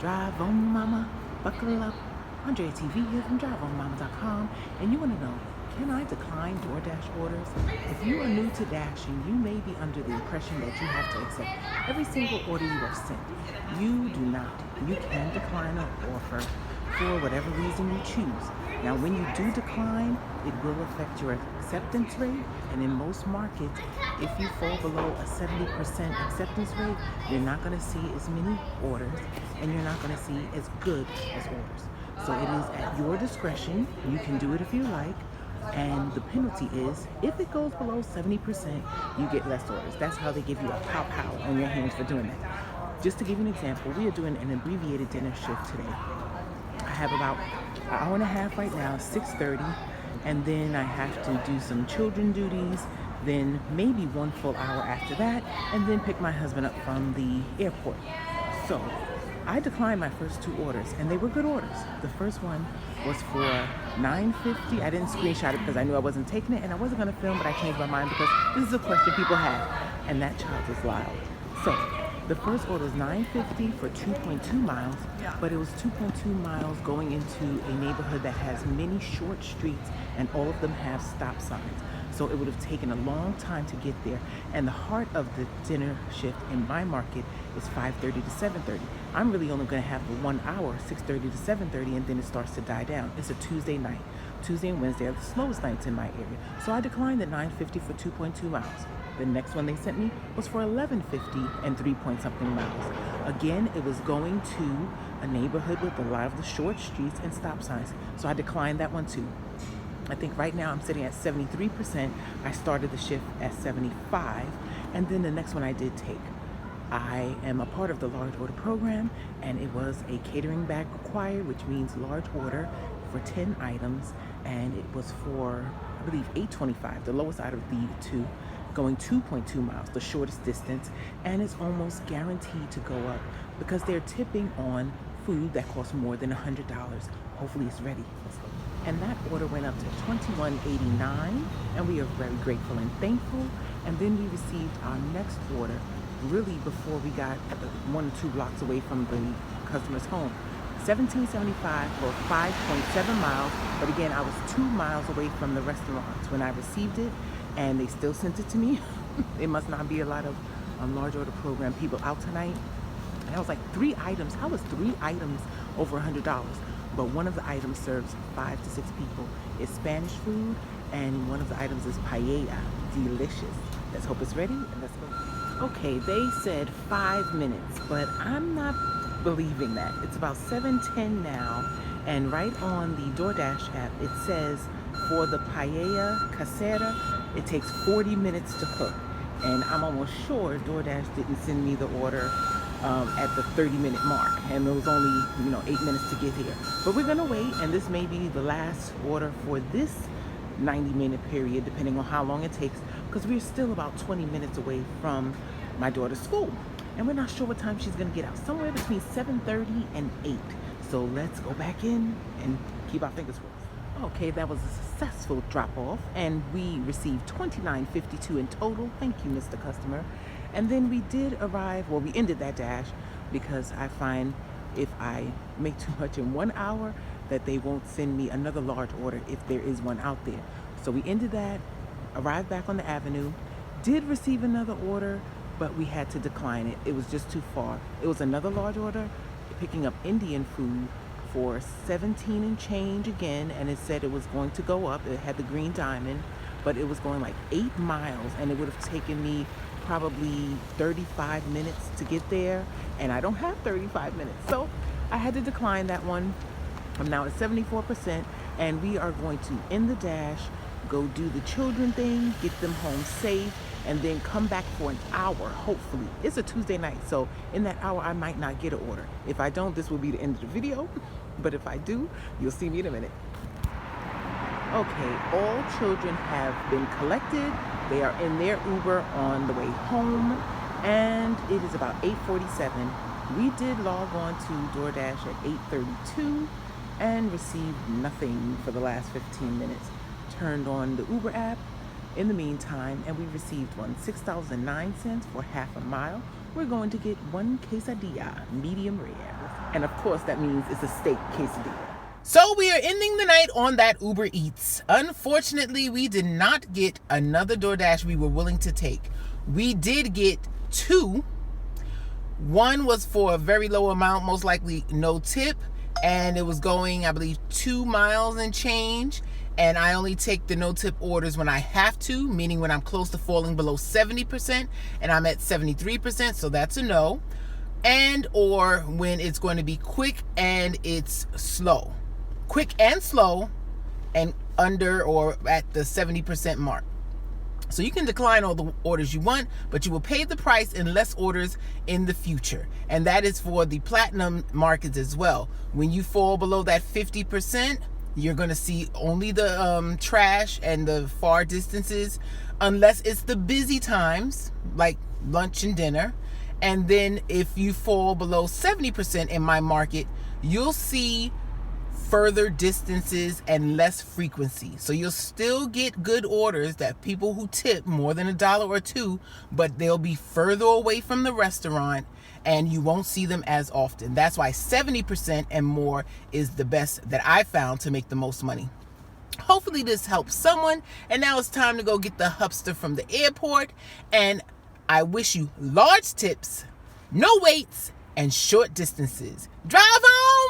Drive on mama, buckle up. Andrea TV here from driveonmama.com, and you want to know, can I decline Doordash orders? If you are new to Dashing, you may be under the impression that you have to accept every single order you are sent. You do not. You can decline an offer for whatever reason you choose. Now, when you do decline, it will affect your acceptance rate, and in most markets, if you fall below a 70% acceptance rate, you're not going to see as many orders, and you're not going to see as good as orders. So it is at your discretion. You can do it if you like. And the penalty is, if it goes below 70%, you get less orders. That's how they give you a pow on your hands for doing that. Just to give you an example, we are doing an abbreviated dinner shift today. I have about an hour and a half right now, 6:30, and then I have to do some children duties, then maybe one full hour after that, and then pick my husband up from the airport. So I declined my first two orders, and they were good orders. The first one was for $9.50. I didn't screenshot it because I knew I wasn't taking it, and I wasn't going to film, but I changed my mind because this is a question people have, and that child is loud. So the first order was $9.50 for 2.2 miles, but it was 2.2 miles going into a neighborhood that has many short streets, and all of them have stop signs. So it would have taken a long time to get there. And the heart of the dinner shift in my market is 5:30 to 7:30. I'm really only going to have the 1 hour, 6:30 to 7:30, and then it starts to die down. It's a Tuesday night. Tuesday and Wednesday are the slowest nights in my area. So I declined the $9.50 for 2.2 miles. The next one they sent me was for $11.50 and 3-point-something miles. Again, it was going to a neighborhood with a lot of the short streets and stop signs. So I declined that one too. I think right now I'm sitting at 73%. I started the shift at 75, and then the next one I did take. I am a part of the large order program, and it was a catering bag required, which means large order for 10 items, and it was for, I believe, $8.25, the lowest out of the two, going 2.2 miles, the shortest distance, and it's almost guaranteed to go up because they're tipping on food that costs more than $100. Hopefully it's ready. And that order went up to $21.89, and we are very grateful and thankful. And then we received our next order really before we got 1 or 2 blocks away from the customer's home. $17.75 for 5.7 miles, but again, I was 2 miles away from the restaurants when I received it, and they still sent it to me. It must not be a lot of large order program people out tonight. And I was like, 3 items? How was 3 items over $100? But one of the items serves 5 to 6 people. It's Spanish food, and one of the items is paella. Delicious. Let's hope it's ready, and let's go. Okay, they said 5 minutes, but I'm not believing that. It's about 7:10 now, and right on the Doordash app, it says for the paella casera, it takes 40 minutes to cook. And I'm almost sure Doordash didn't send me the order at the 30-minute mark, and it was only 8 minutes to get here. But we're gonna wait, and this may be the last order for this 90-minute period, depending on how long it takes, because we're still about 20 minutes away from my daughter's school, and we're not sure what time she's gonna get out. Somewhere between 7:30 and 8. So let's go back in and keep our fingers crossed. Okay, that was a successful drop-off, and we received $29.52 in total. Thank you, Mr. Customer. And then we did arrive, well, we ended that dash because I find if I make too much in 1 hour, that they won't send me another large order if there is one out there. So we ended that, arrived back on the avenue, did receive another order, but we had to decline it. It was just too far. It was another large order, picking up Indian food for 17 and change again, and it said it was going to go up. It had the green diamond, but it was going like 8 miles, and it would have taken me probably 35 minutes to get there, and I don't have 35 minutes, so I had to decline that one. I'm now at 74%, and we are going to end the dash, go do the children thing, get them home safe, and then come back for an hour, hopefully. It's a Tuesday night, so in that hour I might not get an order. If I don't, this will be the end of the video, but if I do, you'll see me in a minute. Okay, all children have been collected. They are in their Uber on the way home, and it is about 8:47. We did log on to Doordash at 8:32 and received nothing for the last 15 minutes. Turned on the Uber app in the meantime, and we received one, $6.09 for half a mile, we're going to get one quesadilla, medium rare. And of course, that means it's a steak quesadilla. So we are ending the night on that Uber Eats. Unfortunately, we did not get another DoorDash we were willing to take. We did get two. One was for a very low amount, most likely no tip, and it was going, I believe, 2 miles and change. And I only take the no tip orders when I have to, meaning when I'm close to falling below 70%, and I'm at 73%, so that's a no. And or when it's going to be quick and it's slow. Quick and slow and under or at the 70% mark. So you can decline all the orders you want, but you will pay the price in less orders in the future. And that is for the platinum markets as well. When you fall below that 50%, you're going to see only the trash and the far distances, unless it's the busy times, like lunch and dinner. And then if you fall below 70% in my market, you'll see further distances and less frequency. So you'll still get good orders that people who tip more than $1 or $2, but they'll be further away from the restaurant and you won't see them as often. That's why 70% and more is the best that I found to make the most money. Hopefully this helps someone. And now it's time to go get the hupster from the airport. And I wish you large tips, no waits, and short distances. Drive on!